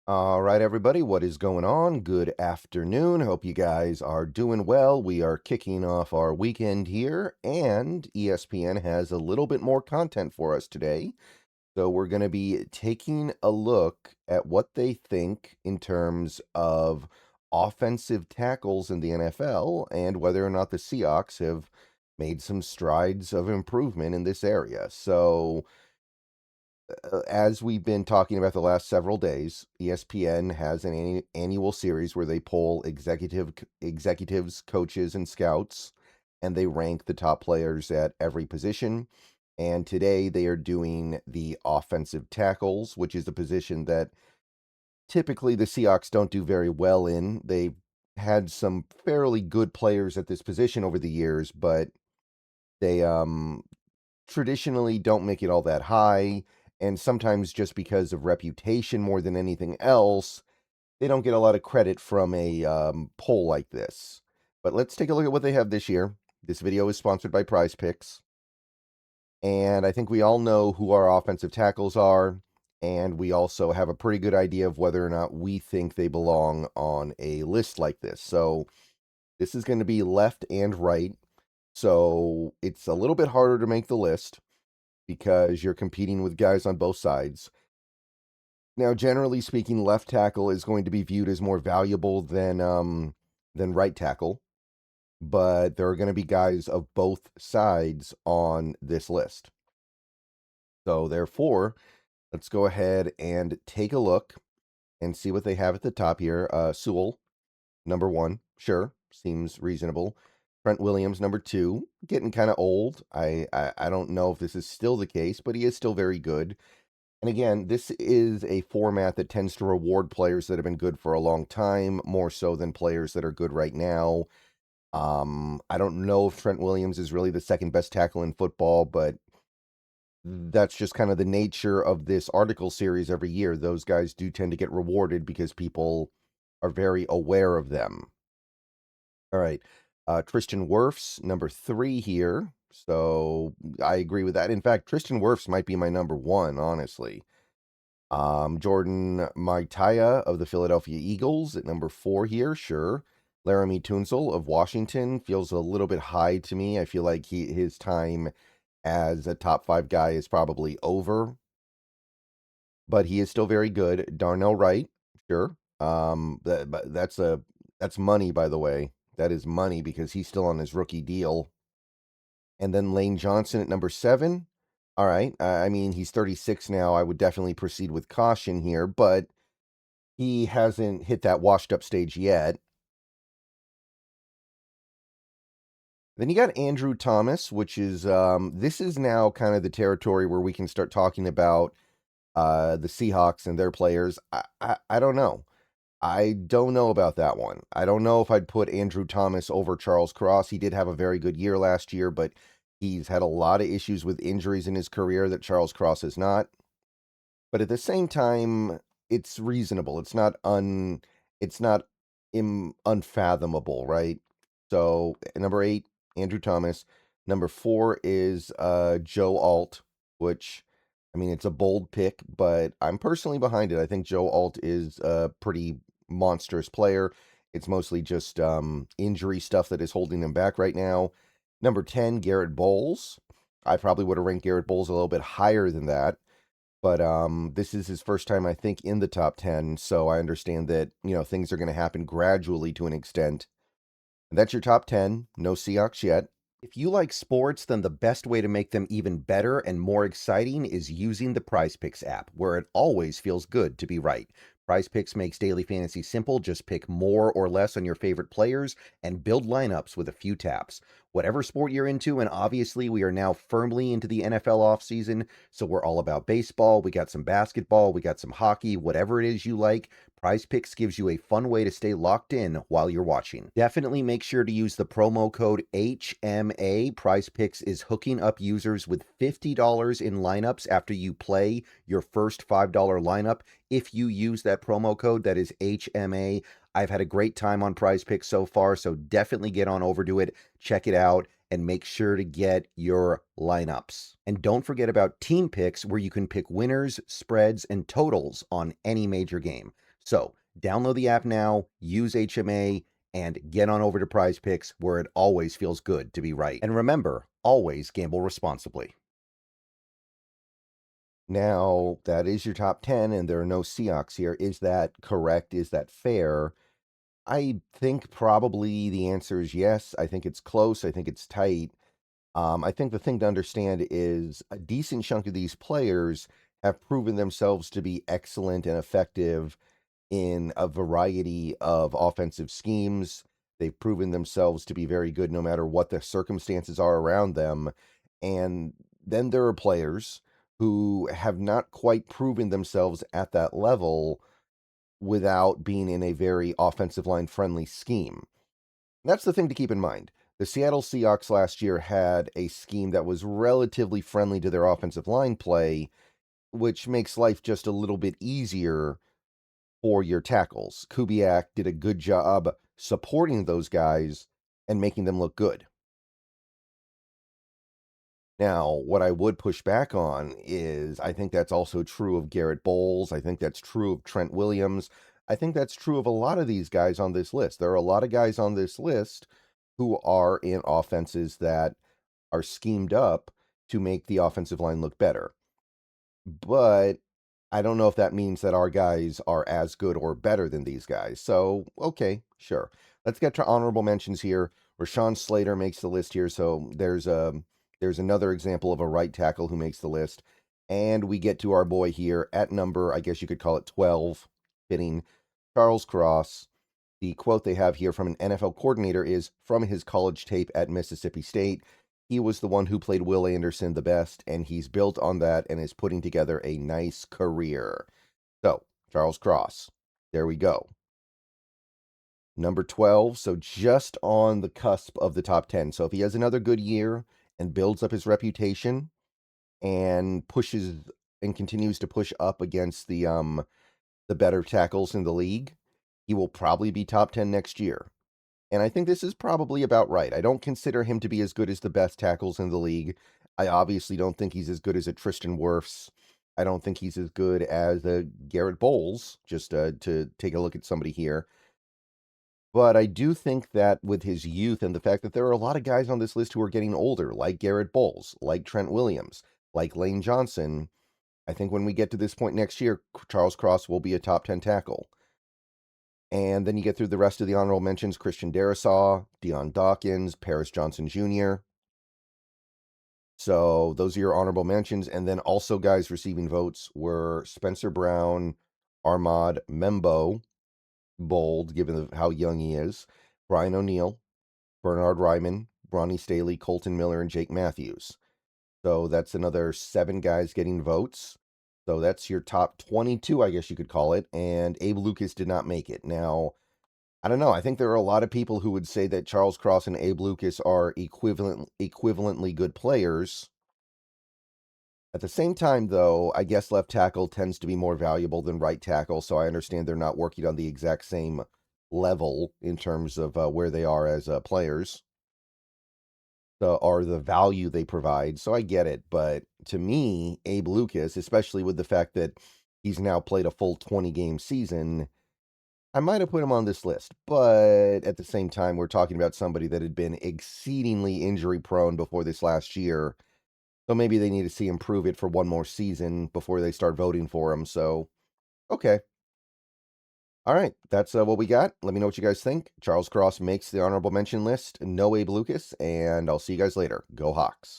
All right, everybody, what is going on? Good afternoon. Hope you guys are doing well. We are kicking off our weekend here, and ESPN has a little bit more content for us today. So, we're going to be taking a look at what they think in terms of offensive tackles in the NFL and whether or not the Seahawks have made some strides of improvement in this area. So, as we've been talking about the last several days, ESPN has an annual series where they poll executives, coaches, and scouts, and they rank the top players at every position. And today they are doing the offensive tackles, which is a position that typically the Seahawks don't do very well in. They've had some fairly good players at this position over the years, but they traditionally don't make it all that high, and sometimes just because of reputation more than anything else, they don't get a lot of credit from a poll like this. But let's take a look at what they have this year. This video is sponsored by Prize Picks, and I think we all know who our offensive tackles are, and we also have a pretty good idea of whether or not we think they belong on a list like this. So this is going to be left and right, so it's a little bit harder to make the list because you're competing with guys on both sides. Now, generally speaking, left tackle is going to be viewed as more valuable than right tackle, but there are going to be guys of both sides on this list. So therefore, let's go ahead and take a look and see what they have at the top here. Sewell, number 1, sure, seems reasonable. Trent Williams, number 2, getting kind of old. I don't know if this is still the case, but he is still very good. And again, this is a format that tends to reward players that have been good for a long time, more so than players that are good right now. I don't know if Trent Williams is really the second best tackle in football, but that's just kind of the nature of this article series every year. Those guys do tend to get rewarded because people are very aware of them. All right. Tristan Wirfs, number 3 here. So I agree with that. In fact, Tristan Wirfs might be my number 1, honestly. Jordan Maitaya of the Philadelphia Eagles at number 4 here, sure. Laramie Tunsil of Washington feels a little bit high to me. I feel like his time as a top 5 guy is probably over, but he is still very good. Darnell Wright, sure. That's money, by the way. That is money because he's still on his rookie deal. And then Lane Johnson at number 7. All right. I mean, he's 36 now. I would definitely proceed with caution here, but he hasn't hit that washed up stage yet. Then you got Andrew Thomas, which is this is now kind of the territory where we can start talking about the Seahawks and their players. I don't know. I don't know about that one. I don't know if I'd put Andrew Thomas over Charles Cross. He did have a very good year last year, but he's had a lot of issues with injuries in his career that Charles Cross has not. But at the same time, it's reasonable. It's not unfathomable, right? So number 8, Andrew Thomas. Number 4 is Joe Alt, which I mean it's a bold pick, but I'm personally behind it. I think Joe Alt is a pretty monstrous player. It's mostly just injury stuff that is holding him back right now. Number 10, Garrett Bowles. I probably would have ranked Garrett Bowles a little bit higher than that. But this is his first time, I think, in the top 10, so I understand that, things are going to happen gradually to an extent. And that's your top 10. No Seahawks yet. If you like sports, then the best way to make them even better and more exciting is using the Prize Picks app, where it always feels good to be right. Prize Picks makes daily fantasy simple. Just pick more or less on your favorite players and build lineups with a few taps. Whatever sport you're into, and obviously we are now firmly into the NFL offseason, so we're all about baseball, we got some basketball, we got some hockey, whatever it is you like, Prize Picks gives you a fun way to stay locked in while you're watching. Definitely make sure to use the promo code HMA. Prize Picks is hooking up users with $50 in lineups after you play your first $5 lineup. If you use that promo code, that is HMA. I've had a great time on Prize Picks so far, so definitely get on over to it, check it out, and make sure to get your lineups. And don't forget about Team Picks, where you can pick winners, spreads, and totals on any major game. So download the app now, use HMA, and get on over to Prize Picks, where it always feels good to be right. And remember, always gamble responsibly. Now, that is your top 10, and there are no Seahawks here. Is that correct? Is that fair? I think probably the answer is yes. I think it's close. I think it's tight. I think the thing to understand is a decent chunk of these players have proven themselves to be excellent and effective in a variety of offensive schemes. They've proven themselves to be very good no matter what the circumstances are around them. And then there are players who have not quite proven themselves at that level without being in a very offensive line friendly scheme. That's the thing to keep in mind. The Seattle Seahawks last year had a scheme that was relatively friendly to their offensive line play, which makes life just a little bit easier for your tackles. Kubiak did a good job supporting those guys and making them look good. Now, what I would push back on is I think that's also true of Garrett Bowles. I think that's true of Trent Williams. I think that's true of a lot of these guys on this list. There are a lot of guys on this list who are in offenses that are schemed up to make the offensive line look better. But I don't know if that means that our guys are as good or better than these guys. So, okay, sure. Let's get to honorable mentions here. Rashawn Slater makes the list here, so there's another example of a right tackle who makes the list. And we get to our boy here at number, I guess you could call it 12, fitting, Charles Cross. The quote they have here from an NFL coordinator is from his college tape at Mississippi State. He was the one who played Will Anderson the best, and he's built on that and is putting together a nice career. So, Charles Cross, there we go. Number 12, so just on the cusp of the top 10. So if he has another good year and builds up his reputation and pushes and continues to push up against the better tackles in the league, he will probably be top 10 next year. And I think this is probably about right. I don't consider him to be as good as the best tackles in the league. I obviously don't think he's as good as a Tristan Wirfs. I don't think he's as good as a Garrett Bowles, just to take a look at somebody here. But I do think that with his youth and the fact that there are a lot of guys on this list who are getting older, like Garrett Bowles, like Trent Williams, like Lane Johnson, I think when we get to this point next year, Charles Cross will be a top 10 tackle. And then you get through the rest of the honorable mentions: Christian Darrisaw, Deion Dawkins, Paris Johnson Jr. So those are your honorable mentions. And then also guys receiving votes were Spencer Brown, Armad Membo, bold given how young he is, Brian O'Neill, Bernard Ryman, Bronny Staley, Colton Miller, and Jake Matthews. So that's another 7 guys getting votes. So that's your top 22, I guess you could call it. And Abe Lucas did not make it. Now, I don't know. I think there are a lot of people who would say that Charles Cross and Abe Lucas are equivalently good players. At the same time, though, I guess left tackle tends to be more valuable than right tackle, so I understand they're not working on the exact same level in terms of where they are as players or the value they provide. So I get it. But to me, Abe Lucas, especially with the fact that he's now played a full 20-game season, I might have put him on this list. But at the same time, we're talking about somebody that had been exceedingly injury-prone before this last year. So maybe they need to see him prove it for one more season before they start voting for him. So, okay. All right, that's what we got. Let me know what you guys think. Charles Cross makes the honorable mention list. No Abe Lucas, and I'll see you guys later. Go Hawks.